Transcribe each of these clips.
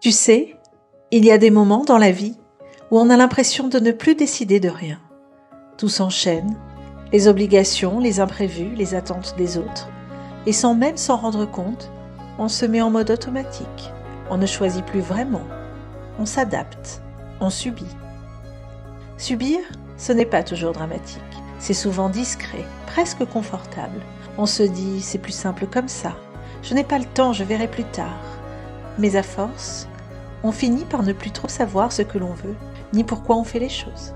Tu sais, il y a des moments dans la vie où on a l'impression de ne plus décider de rien. Tout s'enchaîne, les obligations, les imprévus, les attentes des autres, et sans même s'en rendre compte, on se met en mode automatique. On ne choisit plus vraiment, on s'adapte, on subit. Subir, ce n'est pas toujours dramatique, c'est souvent discret, presque confortable. On se dit, c'est plus simple comme ça, je n'ai pas le temps, je verrai plus tard. Mais à force, on finit par ne plus trop savoir ce que l'on veut, ni pourquoi on fait les choses.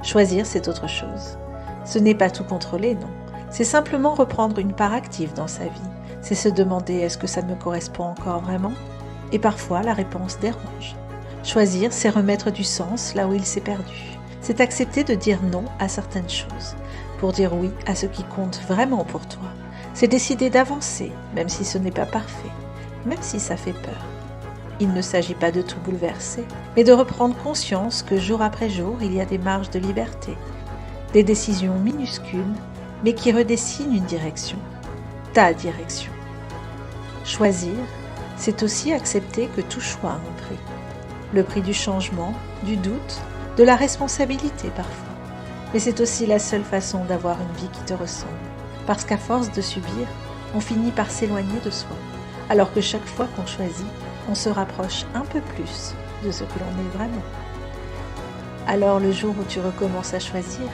Choisir, c'est autre chose. Ce n'est pas tout contrôler, non. C'est simplement reprendre une part active dans sa vie. C'est se demander, est-ce que ça me correspond encore vraiment ? Et parfois, la réponse dérange. Choisir, c'est remettre du sens là où il s'est perdu. C'est accepter de dire non à certaines choses, pour dire oui à ce qui compte vraiment pour toi. C'est décider d'avancer, même si ce n'est pas parfait, même si ça fait peur. Il ne s'agit pas de tout bouleverser, mais de reprendre conscience que jour après jour, il y a des marges de liberté, des décisions minuscules, mais qui redessinent une direction, ta direction. Choisir, c'est aussi accepter que tout choix a un prix. Le prix du changement, du doute, de la responsabilité parfois. Mais c'est aussi la seule façon d'avoir une vie qui te ressemble. Parce qu'à force de subir, on finit par s'éloigner de soi. Alors que chaque fois qu'on choisit, on se rapproche un peu plus de ce que l'on est vraiment. Alors le jour où tu recommences à choisir,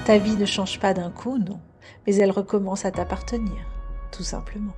ta vie ne change pas d'un coup, non, mais elle recommence à t'appartenir, tout simplement.